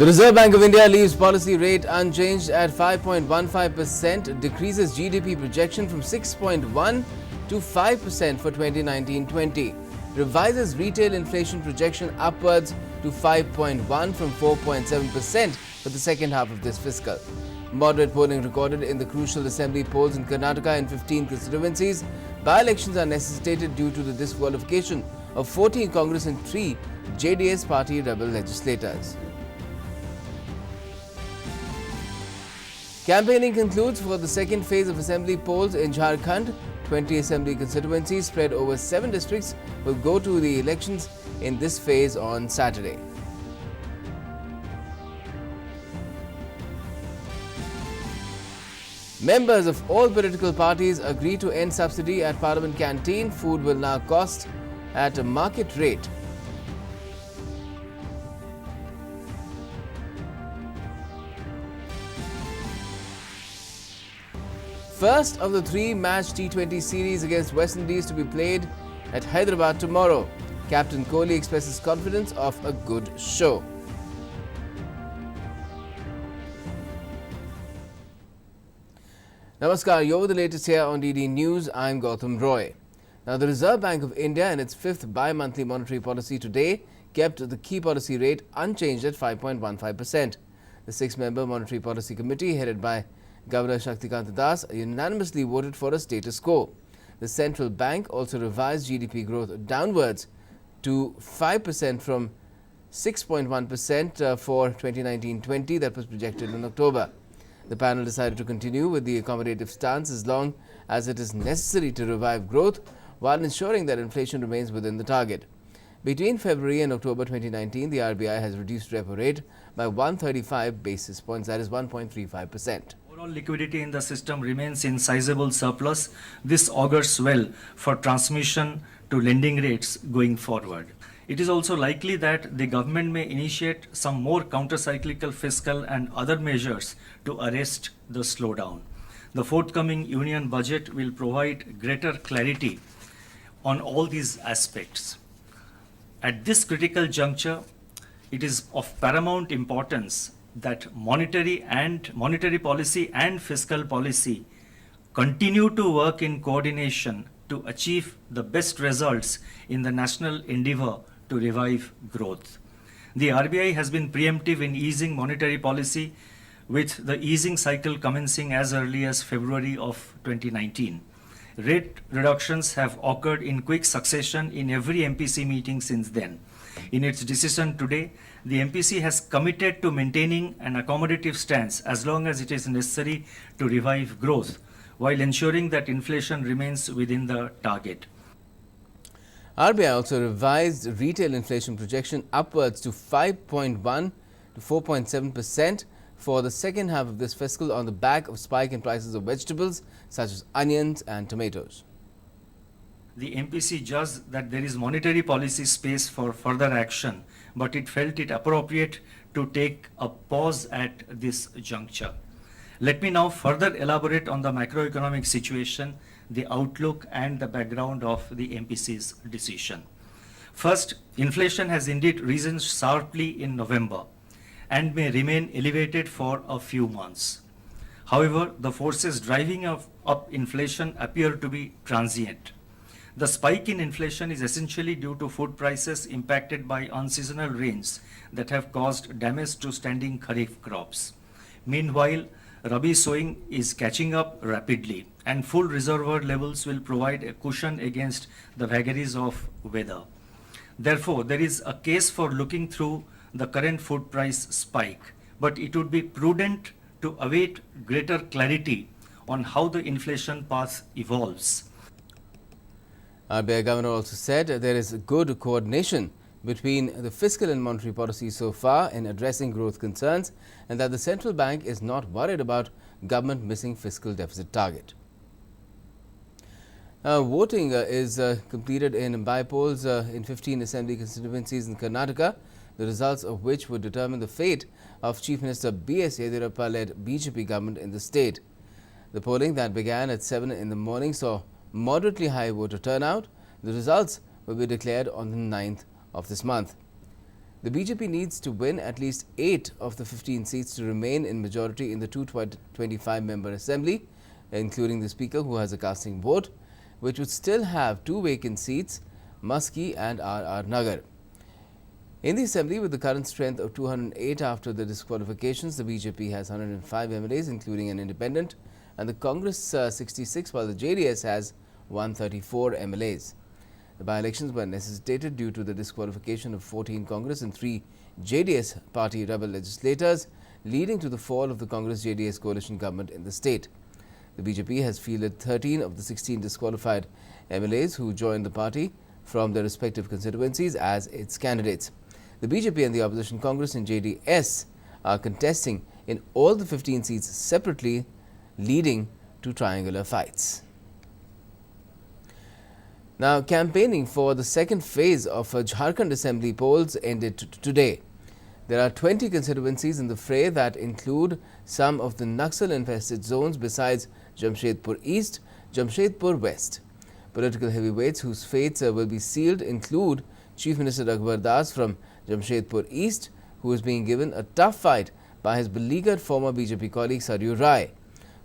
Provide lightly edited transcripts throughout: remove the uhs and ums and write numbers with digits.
The Reserve Bank of India leaves policy rate unchanged at 5.15%, decreases GDP projection from 6.1 to 5% for 2019-20, revises retail inflation projection upwards to 5.1 from 4.7% for the second half of this fiscal. Moderate polling recorded in the crucial Assembly polls in Karnataka in 15 constituencies. By-elections are necessitated due to the disqualification of 14 Congress and 3 JDS party rebel legislators. Campaigning concludes for the second phase of Assembly polls in Jharkhand. 20 Assembly constituencies spread over 7 districts will go to the elections in this phase on Saturday. Members of all political parties agree to end subsidy at Parliament canteen. Food will now cost at a market rate. First of the 3-match T20 series against West Indies to be played at Hyderabad tomorrow. Captain Kohli expresses confidence of a good show. Namaskar, you're with the latest here on DD News. I'm Gautam Roy. Now, the Reserve Bank of India in its 5th bi-monthly monetary policy today kept the key policy rate unchanged at 5.15%. The 6-member Monetary Policy Committee, headed by Governor Shaktikant Das, unanimously voted for a status quo. The central bank also revised GDP growth downwards to 5% from 6.1% for 2019-20 that was projected in October. The panel decided to continue with the accommodative stance as long as it is necessary to revive growth while ensuring that inflation remains within the target. Between February and October 2019, the RBI has reduced repo rate by 135 basis points, that is 1.35%. Overall liquidity in the system remains in sizable surplus. This augurs well for transmission to lending rates going forward. It is also likely that the government may initiate some more counter-cyclical fiscal and other measures to arrest the slowdown. The forthcoming union budget will provide greater clarity on all these aspects. At this critical juncture, it is of paramount importance that monetary policy and fiscal policy continue to work in coordination to achieve the best results in the national endeavor to revive growth. The RBI has been preemptive in easing monetary policy, with the easing cycle commencing as early as February of 2019. Rate reductions have occurred in quick succession in every MPC meeting since then. In its decision today, the MPC has committed to maintaining an accommodative stance as long as it is necessary to revive growth, while ensuring that inflation remains within the target. RBI also revised retail inflation projection upwards to 5.1 to 4.7% for the second half of this fiscal on the back of spike in prices of vegetables such as onions and tomatoes. The MPC judged that there is monetary policy space for further action, but it felt it appropriate to take a pause at this juncture. Let me now further elaborate on the macroeconomic situation, the outlook and the background of the MPC's decision. First, inflation has indeed risen sharply in November and may remain elevated for a few months. However, the forces driving up inflation appear to be transient. The spike in inflation is essentially due to food prices impacted by unseasonal rains that have caused damage to standing kharif crops. Meanwhile, Rabi sowing is catching up rapidly, and full reservoir levels will provide a cushion against the vagaries of weather. Therefore, there is a case for looking through the current food price spike, but it would be prudent to await greater clarity on how the inflation path evolves. RBI Governor also said there is good coordination between the fiscal and monetary policy so far in addressing growth concerns, and that the central bank is not worried about government missing fiscal deficit target. Voting is completed in bypolls in 15 assembly constituencies in Karnataka, the results of which would determine the fate of Chief Minister B.S. Yediyurappa-led BJP government in the state. The polling that began at 7 in the morning saw moderately high voter turnout. The results will be declared on the 9th of this month. The BJP needs to win at least 8 of the 15 seats to remain in majority in the 225-member assembly, including the Speaker, who has a casting vote, which would still have 2 vacant seats, Maski and RR Nagar. In the assembly, with the current strength of 208 after the disqualifications, the BJP has 105 MLAs, including an independent, and the Congress 66, while the JDS has 134 MLAs. The by-elections were necessitated due to the disqualification of 14 Congress and 3 JDS party rebel legislators, leading to the fall of the Congress-JDS coalition government in the state. The BJP has fielded 13 of the 16 disqualified MLAs who joined the party from their respective constituencies as its candidates. The BJP and the opposition Congress and JDS are contesting in all the 15 seats separately, leading to triangular fights. Now, campaigning for the second phase of Jharkhand Assembly polls ended today. There are 20 constituencies in the fray that include some of the Naxal-infested zones besides Jamshedpur East, Jamshedpur West. Political heavyweights whose fates will be sealed include Chief Minister Raghuvar Das from Jamshedpur East, who is being given a tough fight by his beleaguered former BJP colleague Saryu Rai.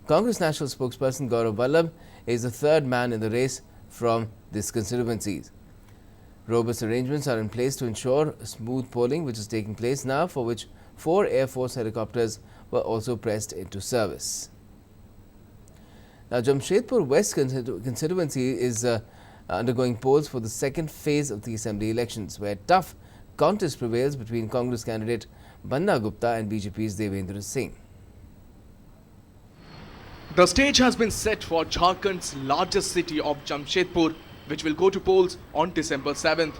Congress National spokesperson Gaurav Vallabh is the third man in the race from this constituencies. Robust arrangements are in place to ensure smooth polling, which is taking place now, for which 4 Air Force helicopters were also pressed into service. Now, Jamshedpur West constituency is undergoing polls for the second phase of the assembly elections, where tough contest prevails between Congress candidate Banna Gupta and BJP's Devendra Singh. The stage has been set for Jharkhand's largest city of Jamshedpur, which will go to polls on December 7th.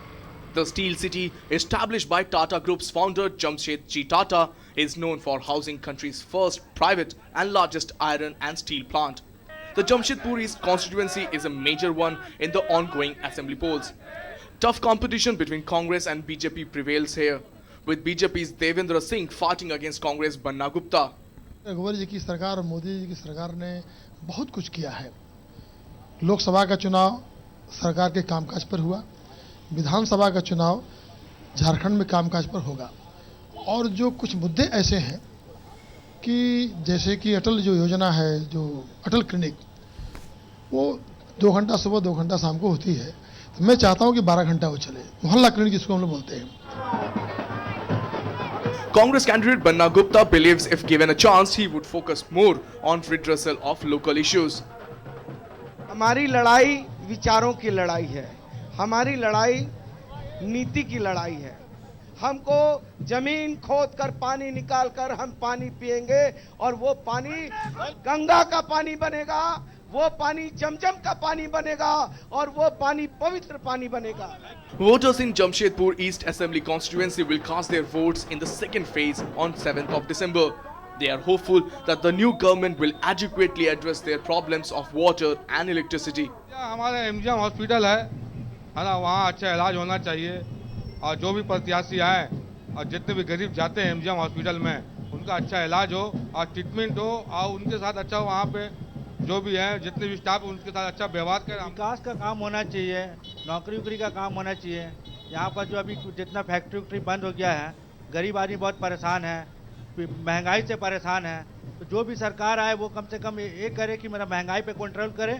The steel city, established by Tata Group's founder Jamshedji Tata, is known for housing country's first private and largest iron and steel plant. The Jamshedpur East constituency is a major one in the ongoing assembly polls. Tough competition between Congress and BJP prevails here, with BJP's Devendra Singh fighting against Congress Banna Gupta. रघुवर जी की सरकार और मोदी जी की सरकार ने बहुत कुछ किया है। लोकसभा का चुनाव सरकार के कामकाज पर हुआ, विधानसभा का चुनाव झारखंड में कामकाज पर होगा, और जो कुछ मुद्दे ऐसे हैं कि जैसे कि अटल जो योजना है, जो अटल क्लिनिक, वो 2 घंटा सुबह 2 घंटा शाम को होती है, तो मैं चाहता हूं कि 12 घंटा वो चले, मोहल्ला क्लिनिक जिसको हम लोग बोलते हैं। Congress candidate Banna Gupta believes if given a chance, he would focus more on redressal of local issues. हमारी लड़ाई विचारों की लड़ाई है, हमारी लड़ाई नीति की लड़ाई है। हमको जमीन खोद कर पानी निकाल कर हम पानी पिएंगे, और वो पानी गंगा का पानी बनेगा, वो पानी जमजम का पानी बनेगा, और वो पानी पवित्र पानी बनेगा। Voters in Jamshedpur East Assembly constituency will cast their votes in the second phase on 7th of December. They are hopeful that the new government will adequately address their problems of water and electricity. हमारे MGM hospital है ना, वहाँ अच्छा इलाज होना चाहिए, और जो भी प्रत्याशी आए और जितने भी गरीब जाते हैं एमजीएम हॉस्पिटल में, उनका अच्छा इलाज हो और ट्रीटमेंट हो, और उनके साथ अच्छा वहाँ पे जो भी है जितने भी स्टाफ उनके साथ अच्छा व्यवहार करें। विकास का काम होना चाहिए, नौकरी वोकरी का काम होना चाहिए। यहाँ पर जो अभी जितना फैक्ट्री बंद हो गया है, गरीब आदमी बहुत परेशान है, महंगाई से परेशान है, तो जो भी सरकार आए वो कम से कम ये करे कि मेरा महंगाई पे कंट्रोल करे।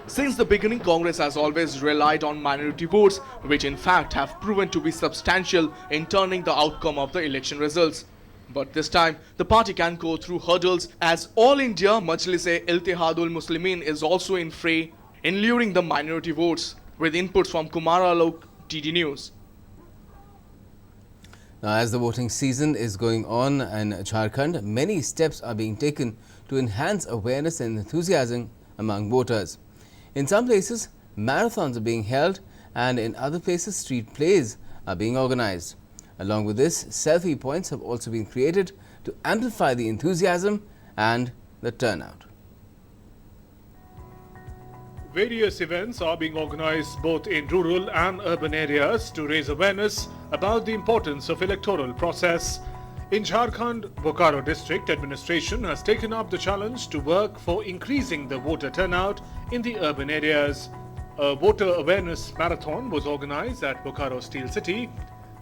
Since the beginning, Congress has always relied on minority votes, which in fact have proven to be substantial in turning the outcome of the election results. But this time, the party can go through hurdles, as All India Majlis-e-Ittihadul Muslimin is also in fray in luring the minority votes, with inputs from Kumar Alok, TD News. Now, as the voting season is going on in Jharkhand, many steps are being taken to enhance awareness and enthusiasm among voters. In some places, marathons are being held, and in other places, street plays are being organized. Along with this, selfie points have also been created to amplify the enthusiasm and the turnout. Various events are being organized both in rural and urban areas to raise awareness about the importance of electoral process. In Jharkhand, Bokaro District Administration has taken up the challenge to work for increasing the voter turnout in the urban areas. A voter awareness marathon was organized at Bokaro Steel City.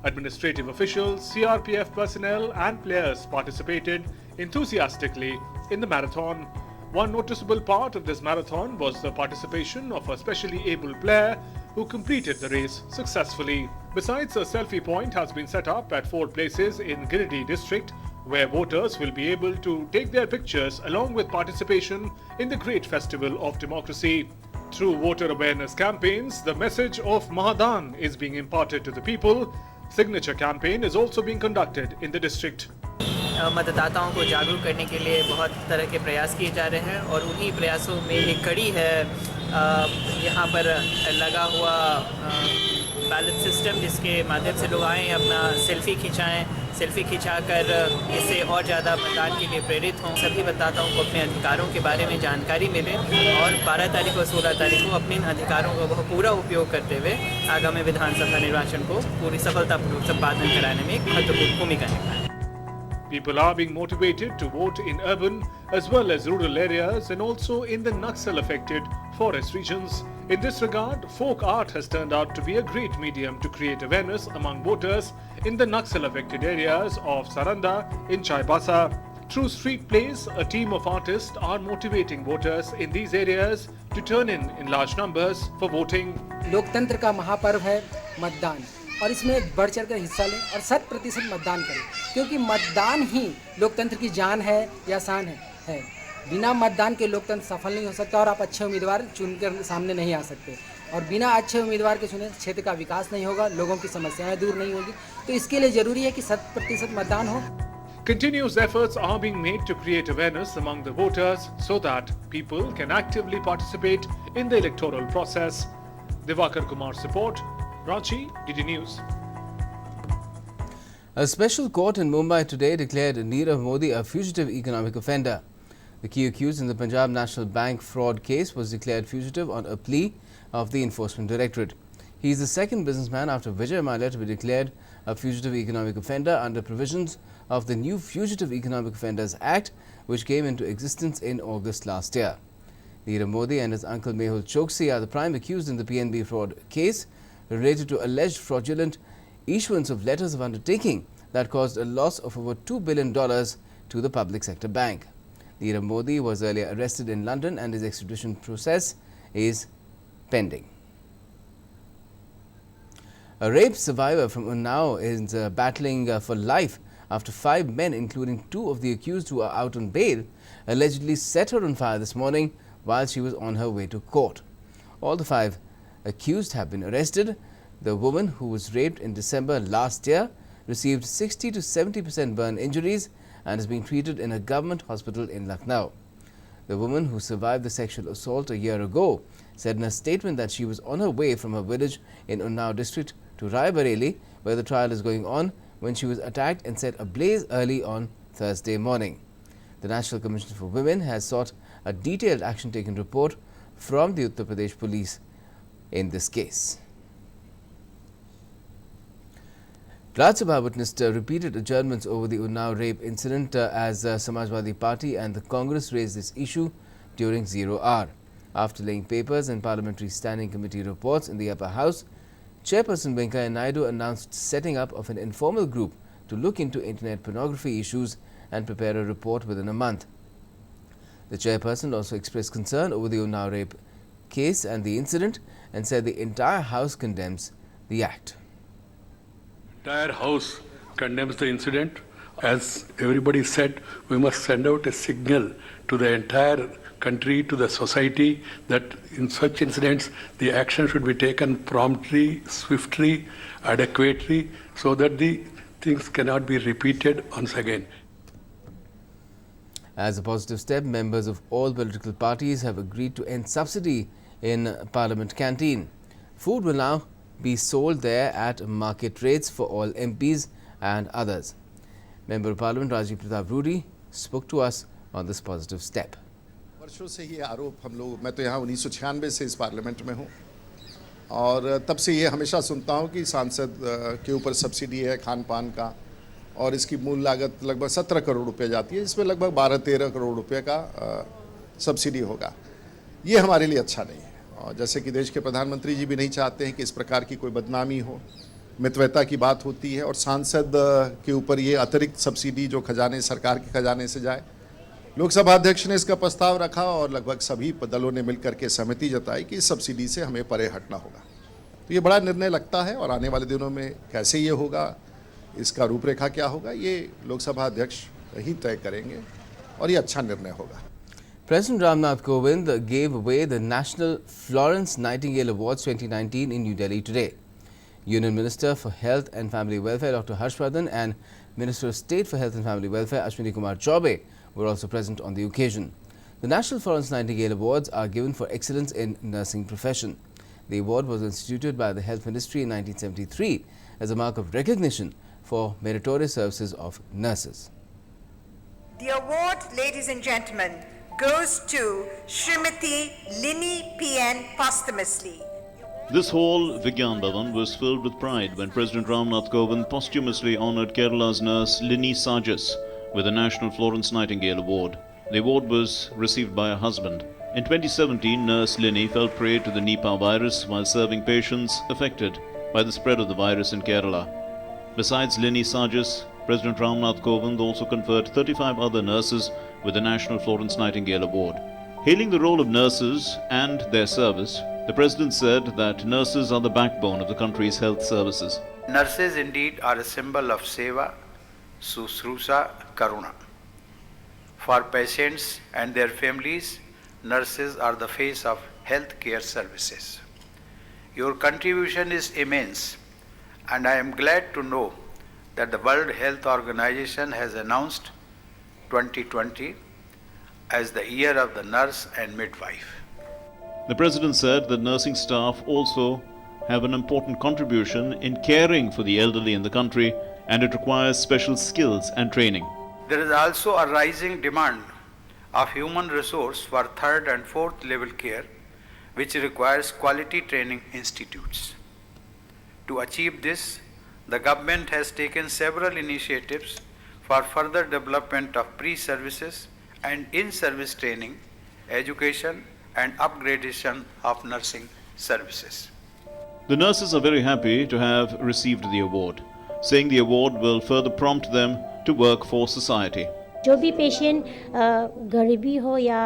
Administrative officials, CRPF personnel and players participated enthusiastically in the marathon. One noticeable part of this marathon was the participation of a specially able player who completed the race successfully. Besides, a selfie point has been set up at 4 places in Giridih district where voters will be able to take their pictures along with participation in the great festival of democracy. Through voter awareness campaigns, the message of Mahadan is being imparted to the people. Signature campaign is also being conducted in the district. मतदाताओं को जागरूक करने के लिए बहुत तरह के प्रयास किए जा रहे हैं और उन्हीं प्रयासों में एक कड़ी है यहाँ पर लगा हुआ बैलेट सिस्टम, जिसके माध्यम से लोग आएँ, अपना सेल्फी खिंचाएँ, सेल्फी खिंचाकर इससे और ज़्यादा मतदान के लिए प्रेरित हों। सभी मतदाताओं को अपने अधिकारों के बारे में जानकारी मिले और 12 तारीख और 16 तारीख को अपने इन अधिकारों का पूरा उपयोग करते हुए आगामी विधानसभा निर्वाचन को पूरी सफलतापूर्वक संपादन कराने में एक महत्वपूर्ण भूमिका निभाएं। People are being motivated to vote in urban as well as rural areas and also in the Naxal-affected forest regions. In this regard, folk art has turned out to be a great medium to create awareness among voters in the Naxal-affected areas of Saranda in Chaibasa. Through street plays, a team of artists are motivating voters in these areas to turn in large numbers for voting. लोकतंत्र का महापर्व है मतदान और इसमें बढ़ चढ़कर हिस्सा लें और 100% मतदान करें, क्योंकि मतदान ही लोकतंत्र की जान है या शान है। बिना मतदान के लोकतंत्र सफल नहीं हो सकता और आप अच्छे उम्मीदवार चुनकर सामने नहीं आ सकते और बिना अच्छे उम्मीदवार के चुने क्षेत्र का विकास नहीं होगा, लोगों की समस्याएं दूर नहीं होगी। तो इसके लिए जरूरी है कि 100% मतदान हो। Continuous efforts are being made to create awareness among the voters so that people can actively participate in the electoral process. Divakar Kumar's report, Ranchi, DD News. A special court in Mumbai today declared Nirav Modi a fugitive economic offender. The key accused in the Punjab National Bank fraud case was declared fugitive on a plea of the Enforcement Directorate. He is the second businessman after Vijay Mallya to be declared a fugitive economic offender under provisions of the new Fugitive Economic Offenders Act, which came into existence in August last year. Nirav Modi and his uncle Mehul Choksi are the prime accused in the PNB fraud case related to alleged fraudulent issuance of letters of undertaking that caused a loss of over $2 billion to the public sector bank. Nirav Modi was earlier arrested in London and his extradition process is pending. A rape survivor from Unnao is battling for life after 5 men, including 2 of the accused who are out on bail, allegedly set her on fire this morning while she was on her way to court. All the 5 accused have been arrested. The woman, who was raped in December last year, received 60 to 70% burn injuries and is being treated in a government hospital in Lucknow. The woman, who survived the sexual assault a year ago, said in a statement that she was on her way from her village in Unnao district to Rai Bareli, where the trial is going on, when she was attacked and set ablaze early on Thursday morning. The National Commission for Women has sought a detailed action taken report from the Uttar Pradesh police in this case. Rajya Sabha witnessed repeated adjournments over the Unnao rape incident as Samajwadi Party and the Congress raised this issue during 0 hour. After laying papers and Parliamentary Standing Committee reports in the upper house, Chairperson Venkaiah Naidu announced setting up of an informal group to look into internet pornography issues and prepare a report within a month. The chairperson also expressed concern over the Unnao rape case and the incident and said the entire House condemns the act. Entire House condemns the incident. As everybody said, we must send out a signal to the entire country, to the society, that in such incidents the action should be taken promptly, swiftly, adequately, so that the things cannot be repeated once again. As a positive step, members of all political parties have agreed to end subsidy in Parliament canteen. Food will now be sold there at market rates for all MPs and others. Member of Parliament Rajiv Pratap Rudy spoke to us on this positive step. वर्षों से ये आरोप हम लोग, मैं तो यहाँ 1996 से इस पार्लियामेंट में हूँ और तब से ये हमेशा सुनता हूँ कि सांसद के ऊपर सब्सिडी है खान पान का और इसकी मूल लागत लगभग 17 करोड़ रुपए जाती है, इसमें लगभग 12-13 करोड़ रुपए का सब्सिडी होगा। ये हमारे लिए अच्छा नहीं है और जैसे कि देश के प्रधानमंत्री जी भी नहीं चाहते हैं कि इस प्रकार की कोई बदनामी हो मितव्यता की बात होती है और सांसद के ऊपर ये अतिरिक्त सब्सिडी जो खजाने सरकार के खजाने से जाए। लोकसभा अध्यक्ष ने इसका प्रस्ताव रखा और लगभग सभी दलों ने मिलकर के सहमति जताई कि इस सब्सिडी से हमें परे हटना होगा। तो ये बड़ा निर्णय लगता है और आने वाले दिनों में कैसे ये होगा, इसका रूपरेखा क्या होगा, ये लोकसभा अध्यक्ष ही तय करेंगे और ये अच्छा निर्णय होगा। President Ramnath Kovind gave away the National Florence Nightingale Awards 2019 in New Delhi today. Union Minister for Health and Family Welfare Dr. Harshvardhan and Minister of State for Health and Family Welfare Ashwini Kumar Chaubey were also present on the occasion. The National Florence Nightingale Awards are given for excellence in nursing profession. The award was instituted by the Health Ministry in 1973 as a mark of recognition for meritorious services of nurses. The award, ladies and gentlemen, goes to Srimati Lini P.N. posthumously. This whole Vigyan Bhavan was filled with pride when President Ramnath Kovind posthumously honoured Kerala's nurse Lini Sajas with the National Florence Nightingale Award. The award was received by her husband. In 2017, nurse Lini fell prey to the Nipah virus while serving patients affected by the spread of the virus in Kerala. Besides Lini Sajas, President Ramnath Kovind also conferred 35 other nurses with the National Florence Nightingale Award. Hailing the role of nurses and their service, the President said that nurses are the backbone of the country's health services. Nurses indeed are a symbol of seva, susrusa, karuna. For patients and their families, nurses are the face of health care services. Your contribution is immense, and I am glad to know that the World Health Organization has announced 2020 as the year of the nurse and midwife. The President said that nursing staff also have an important contribution in caring for the elderly in the country, and it requires special skills and training. There is also a rising demand of human resource for third and fourth level care, which requires quality training institutes. To achieve this, the government has taken several initiatives for further development of pre-services and in-service training, education and upgradation of nursing services. The nurses are very happy to have received the award, saying the award will further prompt them to work for society. जो भी patient गरीबी हो या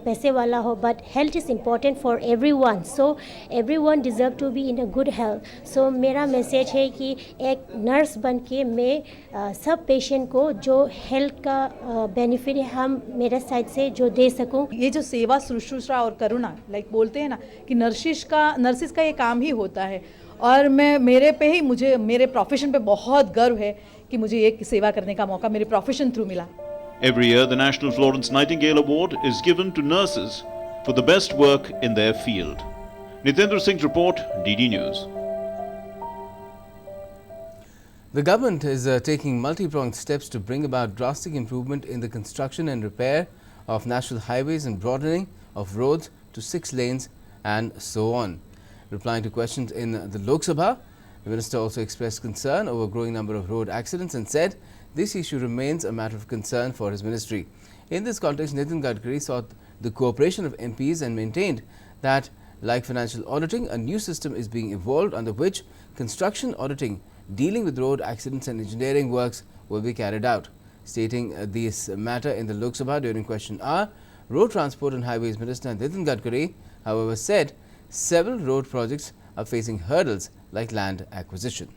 पैसे वाला हो, but health is important for everyone, so everyone deserve to be in a good health. So मेरा message है कि एक नर्स बन के मैं सब पेशेंट को जो हेल्थ का बेनिफिट है हम मेरे साइड से जो दे सकूं. ये जो सेवा शुश्रूषा और करुणा बोलते हैं ना कि नर्सिस का ये काम ही होता है, और मैं मेरे पे ही मुझे मेरे प्रोफेशन पे बहुत गर्व है कि मुझे ये सेवा करने का मौका मेरे प्रोफेशन थ्रू मिला. Every year, the National Florence Nightingale Award is given to nurses for the best work in their field. Nitendra Singh's report, DD News. The government is taking multi-pronged steps to bring about drastic improvement in the construction and repair of national highways and broadening of roads to 6 lanes and so on. Replying to questions in the Lok Sabha, the minister also expressed concern over a growing number of road accidents and said this issue remains a matter of concern for his ministry. In this context, Nitin Gadkari sought the cooperation of MPs and maintained that, like financial auditing, a new system is being evolved under which construction auditing dealing with road accidents and engineering works will be carried out. Stating this matter in the Lok Sabha during question hour, Road Transport and Highways Minister Nitin Gadkari, however, said several road projects are facing hurdles like land acquisition.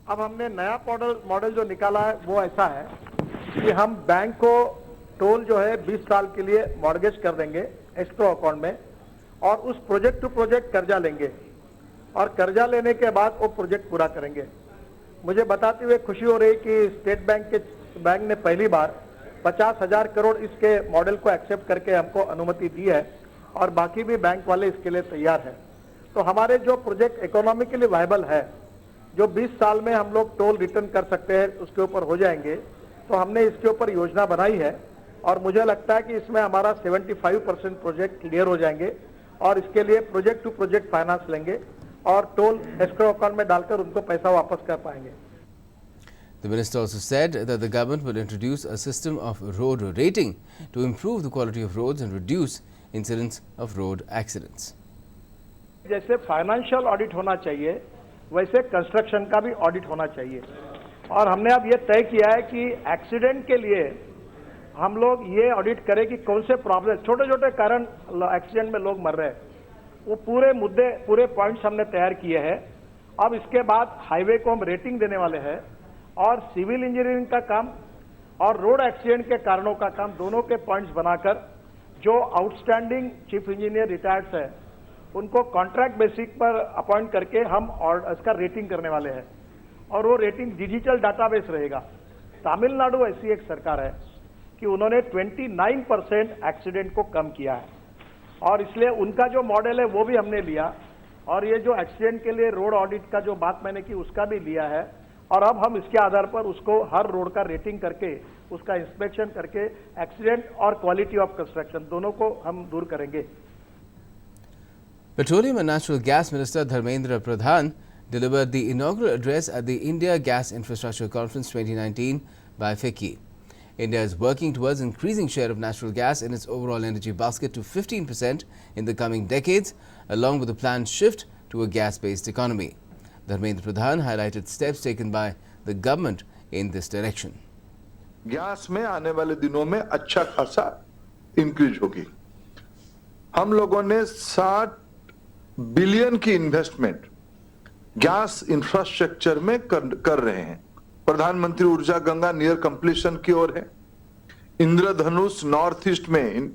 अब हमने नया model जो निकाला है वो ऐसा है कि हम बैंक को टोल जो है 20 साल के लिए मॉर्गेज कर देंगे एस्क्रो अकाउंट में, और उस प्रोजेक्ट टू प्रोजेक्ट कर्जा लेंगे, और कर्जा लेने के बाद वो प्रोजेक्ट पूरा करेंगे. मुझे बताते हुए खुशी हो रही कि स्टेट बैंक ने पहली बार 50,000 करोड़ इसके मॉडल को एक्सेप्ट करके हमको अनुमति दी है, और बाकी भी बैंक वाले इसके लिए तैयार हैं. तो हमारे जो प्रोजेक्ट इकोनॉमिकली वायबल है, जो 20 साल में हम लोग टोल रिटर्न कर सकते हैं, उसके ऊपर हो जाएंगे. तो हमने इसके ऊपर योजना बनाई है, और मुझे लगता है कि इसमें हमारा 75% प्रोजेक्ट क्लियर हो जाएंगे, और इसके लिए प्रोजेक्ट टू प्रोजेक्ट फाइनेंस लेंगे और टोल एस्क्रो अकाउंट में डालकर उनको पैसा वापस कर पाएंगे. The minister also said that the government will introduce a system of road rating to improve the quality of roads and reduce incidents of road accidents. जैसे फाइनेंशियल ऑडिट होना चाहिए, वैसे कंस्ट्रक्शन का भी ऑडिट होना चाहिए। और हमने अब ये तय किया है कि एक्सीडेंट के लिए हम लोग ये ऑडिट करें कि कौन से प्रॉब्लम, छोटे छोटे कारण एक्सीडेंट में लोग मर रहे हैं, वो पूरे मुद्दे, पूरे पॉइंट्स हमने तैयार किए हैं। अब इसके बाद हाईवे को हम रेटिंग देने वाले हैं और सिविल इंजीनियरिंग का काम और रोड एक्सीडेंट के कारणों का काम, दोनों के पॉइंट्स बनाकर जो आउटस्टैंडिंग चीफ इंजीनियर रिटायर्ड है उनको कॉन्ट्रैक्ट बेसिक पर अपॉइंट करके हम इसका रेटिंग करने वाले हैं और वो रेटिंग डिजिटल डाटाबेस रहेगा। तमिलनाडु ऐसी एक सरकार है कि उन्होंने 29% एक्सीडेंट को कम किया है और इसलिए उनका जो मॉडल है वो भी हमने लिया और ये जो एक्सीडेंट के लिए रोड ऑडिट का जो बात मैंने की उसका भी लिया है और अब हम इसके आधार पर उसको हर रोड का रेटिंग करके उसका इंस्पेक्शन करके एक्सीडेंट और क्वालिटी ऑफ कंस्ट्रक्शन दोनों को हम दूर करेंगे। Petroleum and Natural Gas Minister Dharmendra Pradhan delivered the inaugural address at the India Gas Infrastructure Conference 2019 by FICCI. India is working towards increasing share of natural gas in its overall energy basket to 15% in the coming decades, along with a planned shift to a gas-based economy. Dharmendra Pradhan highlighted steps taken by the government in this direction. Gas में आने वाले दिनों में अच्छा खासा increase होगी। हम लोगों ने 60 बिलियन की इन्वेस्टमेंट गैस इंफ्रास्ट्रक्चर में कर रहे हैं। प्रधानमंत्री ऊर्जा गंगा नियर कंप्लीशन की ओर है। इंद्रधनुष नॉर्थ ईस्ट में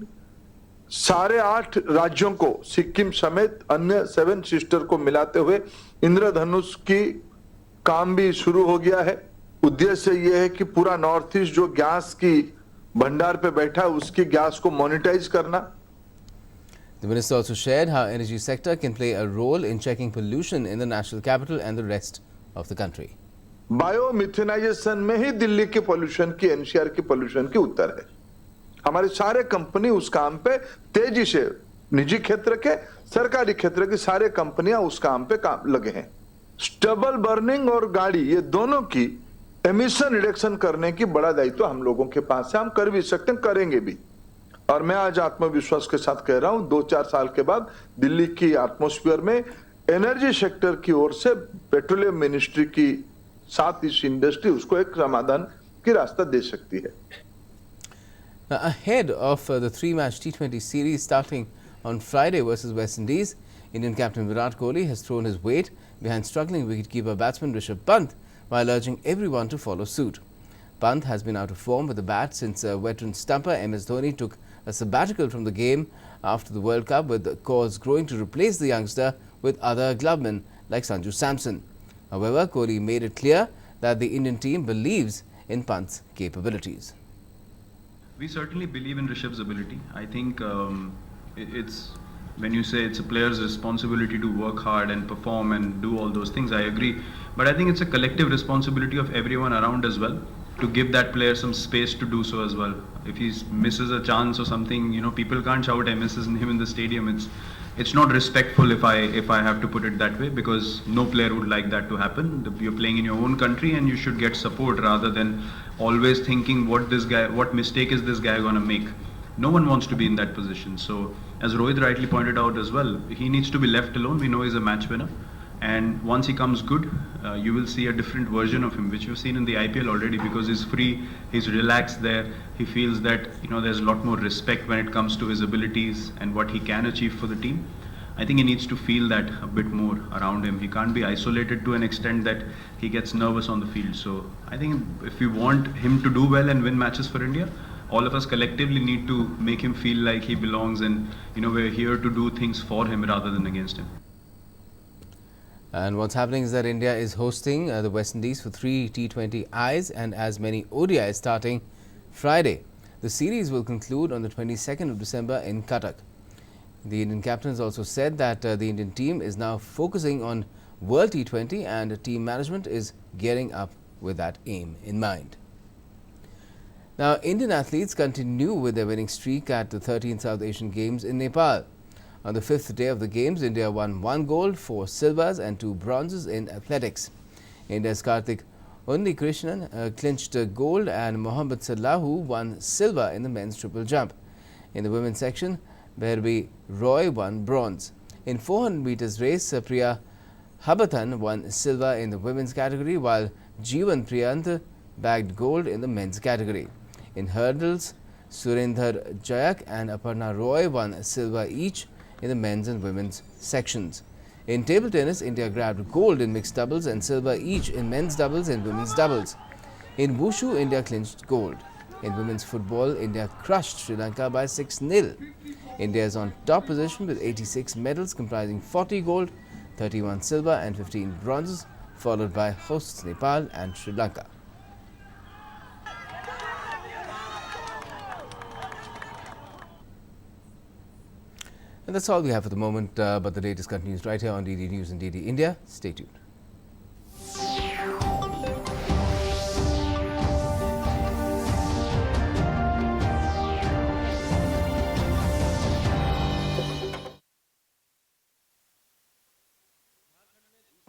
साढ़े 8 राज्यों को सिक्किम समेत अन्य 7 सिस्टर को मिलाते हुए इंद्रधनुष की काम भी शुरू हो गया है। उद्देश्य यह है कि पूरा नॉर्थ ईस्ट जो गैस की भंडार पे बैठा है उसकी गैस को मोनेटाइज करना। The minister also shared how energy sector can play a role in checking pollution in the national capital and the rest of the country. बायोमिथेनाइजेशन में ही दिल्ली के पोल्यूशन की, एनसीआर की पोल्यूशन की उत्तर है। हमारे सारे कंपनी उस काम पे तेजी से, निजी क्षेत्र के, सरकारी क्षेत्र की सारे कंपनियां उस काम पे लगे हैं। स्टबल बर्निंग और गाड़ी, ये दोनों की एमिशन रिडक्शन करने की बड़ा दायित्व हम लोगों के पास है। हम कर भी सकते हैं, करेंगे भी। और मैं आज आत्मविश्वास के साथ कह रहा हूं 2-4 साल के बाद दिल्ली की एटमॉस्फेयर में एनर्जी सेक्टर की ओर से पेट्रोलियम मिनिस्ट्री की साथ इस इंडस्ट्री उसको एक समाधान की रास्ता दे सकती है। Now, ahead of the 3-match T20 series starting on Friday versus West Indies, Indian captain Virat Kohli has thrown his weight behind struggling wicketkeeper batsman Rishabh Pant while urging everyone to follow suit. Pant has been out of form with the bat since veteran stumper MS Dhoni took a sabbatical from the game after the World Cup, with calls growing to replace the youngster with other glovemen like Sanju Samson. However, Kohli made it clear that the Indian team believes in Pant's capabilities. We certainly believe in Rishabh's ability. I think it's, when you say it's a player's responsibility to work hard and perform and do all those things, I agree. But I think it's a collective responsibility of everyone around as well, to give that player some space to do so as well. If he misses a chance or something, you know, people can't shout MS's name in the stadium. It's not respectful if I have to put it that way, because no player would like that to happen. You're playing in your own country and you should get support rather than always thinking what mistake is this guy gonna make. No one wants to be in that position. So as Rohit rightly pointed out as well, he needs to be left alone. We know he's a match winner. And once he comes good, you will see a different version of him, which you've seen in the IPL already, because he's free, he's relaxed there. He feels that, you know, there's a lot more respect when it comes to his abilities and what he can achieve for the team. I think he needs to feel that a bit more around him. He can't be isolated to an extent that he gets nervous on the field. So I think if we want him to do well and win matches for India, all of us collectively need to make him feel like he belongs, and, you know, we're here to do things for him rather than against him. And what's happening is that India is hosting the West Indies for 3 T20Is and as many ODIs starting Friday. The series will conclude on the 22nd of December in Cuttack. The Indian captain has also said that the Indian team is now focusing on World T20 and team management is gearing up with that aim in mind. Now, Indian athletes continue with their winning streak at the 13th South Asian Games in Nepal. On the 5th day of the Games, India won 1 gold, 4 silvers and 2 bronzes in athletics. India's Karthik Unnikrishnan clinched gold and Mohammad Sallahu won silver in the men's triple jump. In the women's section, Bhairavi Roy won bronze. In 400 meters race, Priya Habatan won silver in the women's category, while Jeevan Priyant bagged gold in the men's category. In hurdles, Surendra Jayak and Aparna Roy won silver each in the men's and women's sections. In table tennis, India grabbed gold in mixed doubles and silver each in men's doubles and women's doubles. In wushu, India clinched gold. In women's football, India crushed Sri Lanka by 6-0. India is on top position with 86 medals comprising 40 gold, 31 silver and 15 bronzes, followed by hosts Nepal and Sri Lanka. And that's all we have for the moment, but the latest continues right here on DD News and DD India. Stay tuned.